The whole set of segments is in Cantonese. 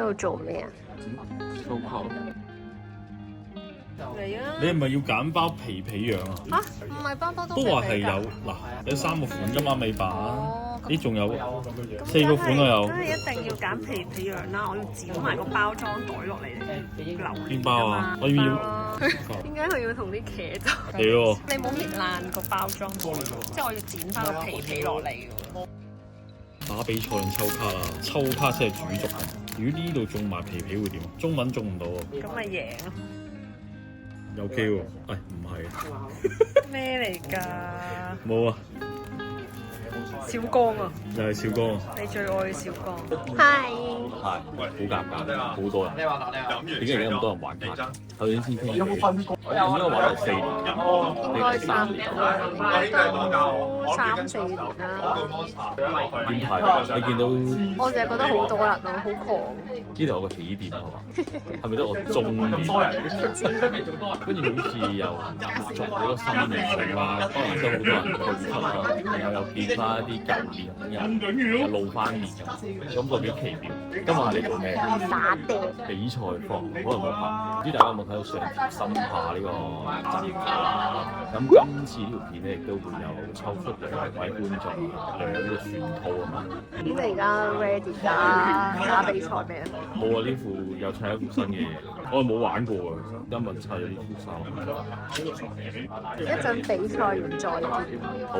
度做咩啊？粗烤。嚟啊！你係咪要揀包皮皮樣啊？嚇，唔係包包都都話係有嗱，有3個款㗎嘛美版，呢仲有4個款都有。梗係一定要揀皮皮樣啦！我要剪埋個包裝袋落嚟留邊包啊？我要。點解佢要同啲茄汁？係喎。你冇搣爛個包裝袋喎，即係我要剪翻個皮皮落嚟喎。打比賽用抽卡啦，抽卡先係主軸。如果呢度中埋皮皮會點？中文中唔到喎。咁咪贏咯！有機喎，唔係。咩嚟㗎？冇啊。小江啊！又係小江。你最愛嘅小江。係。係，好尷尬，好多人。點解而家咁多人玩卡？頭先先傾。有冇分工？我應該玩咗4年。應該差唔多，應該都3-4年啦。點睇？你見到？我淨係覺得好多人咯，好狂。呢度有個起點係嘛？係咪得我中意？跟住好似又做咗個新嘅嘢啦，可能都好多人去出啦，然後又見翻一啲舊年又露翻面咁，感覺幾奇妙。今日係你做咩？打碟。比賽方可能冇拍，唔知大家有冇睇到上條深下呢個陣啦？咁今次呢條片咧亦都會有抽出2位觀眾2個選套啊嘛。咁你而家 ready 㗎？打比賽咩？冇啊！呢副又砌一副新嘅嘢，我係冇玩過啊！今日砌咗呢副衫。一陣比賽完再見。好。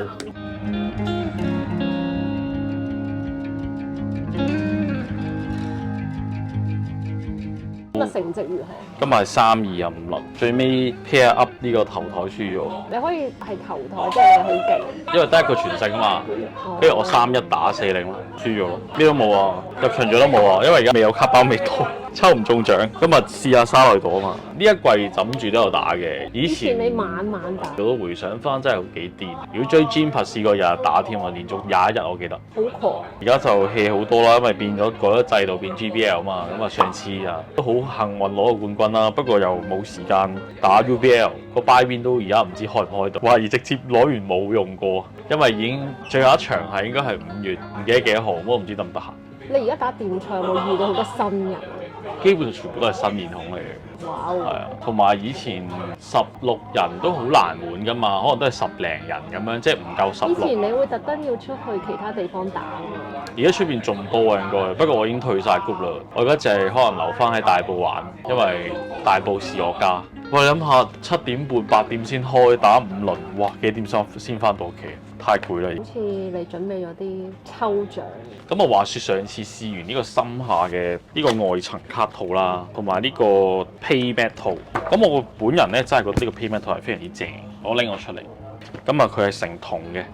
今日成績如何？今日係3-2-5輪，最尾 pair up 呢個頭台輸咗。你可以係頭台，即係你好勁。因為得一個全勝啊嘛，跟住我3-1打4-0咯，輸咗咯。咩都冇啊，入場獎都冇啊，因為而家未有卡包未到，抽唔中獎。今日試下沙萊朵啊嘛，呢一季枕住都有打嘅。以前你晚打。我都回想翻真係幾癲。如果追 Gym 試過日日打添啊，連續21日我記得。好狂！而家就 hea 好多啦，因為變咗改咗制度變 GBL 啊嘛，咁啊上次啊都好幸運攞個冠軍啦，不過又冇時間打 UBL，個 buy win 都而家唔知開唔開到，懷疑直接攞完冇用過，因為已經最後一場係應該係5月唔記得幾多號，我都唔知得唔得閒。你而家打電賽有冇遇到好多新人？基本上全部都係新面孔嚟嘅。哇！係啊，同埋以前16人都好難滿㗎嘛，可能都係10零人咁樣，即係唔夠16。以前你會特登要出去其他地方打㗎。而家出邊仲多啊應該，不過我已經退晒 group 啦。我而家就係可能留翻喺大埔玩，因為大埔是我家。喂，你諗下7點半8點先開打5輪，哇幾點先翻到屋企？太攰啦！好似你準備咗啲抽獎。咁啊話説上次試完呢個深下嘅呢個外層卡套啦，同埋呢個 Payback 套。咁我本人咧真係覺得呢個 Payback 套係非常之正，我拎我出嚟。咁啊佢係成筒嘅。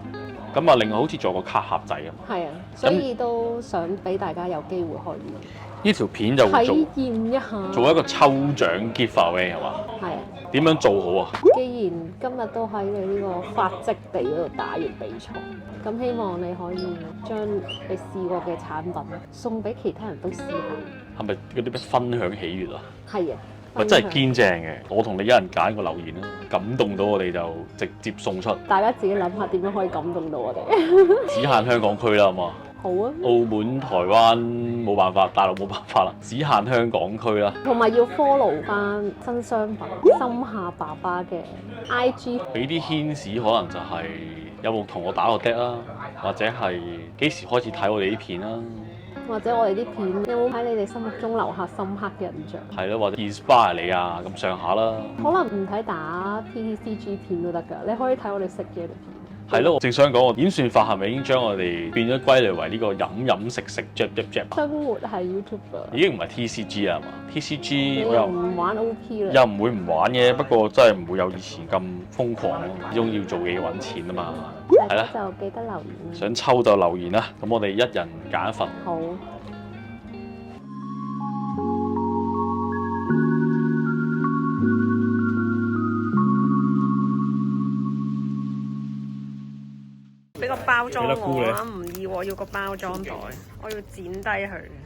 咁啊另外好似做個卡盒仔啊。係啊，所以都想俾大家有機會開呢。呢條片就會體驗一下，做一個抽獎 giveaway 係嘛？係啊。點樣做好啊？既然今日都喺你呢個發跡地嗰度打完比賽，咁希望你可以將你試過嘅產品送俾其他人都試下。係咪嗰啲咩分享喜悅啊？係啊。喂，真係堅正嘅，我同你一人揀個留言啦，感動到我哋就直接送出。大家自己諗下點樣可以感動到我哋。只限香港區啦，好嘛？好啊。澳門、台灣冇辦法，大陸冇辦法啦，只限香港區啦。同埋要 follow 翻新商品深夏爸爸嘅 IG。俾啲牽使可能就係有冇同我打過 dead 啦，或者係幾時開始睇我哋啲片啦。或者我哋啲片有冇喺你哋心目中留下深刻嘅印象？係咯，或者 inspire 你啊咁上下啦。可能唔睇打 TCG 片都得㗎，你可以睇我哋食嘢嘅片。係咯，我正想講，我演算法係咪已經將我哋變咗歸類為呢個飲食jab jab jab？生活係 YouTuber。已經唔係 TCG 啦嘛 ，TCG 我又唔玩 OP 啦。又唔會唔玩嘅，不過真係唔會有以前咁瘋狂咯。始終要做嘢揾錢啊嘛。係啦，就記得留言。想抽就留言啦，咁我哋一人揀一份。好。俾個包裝我啊！唔要，我要個包裝袋，我要剪低佢。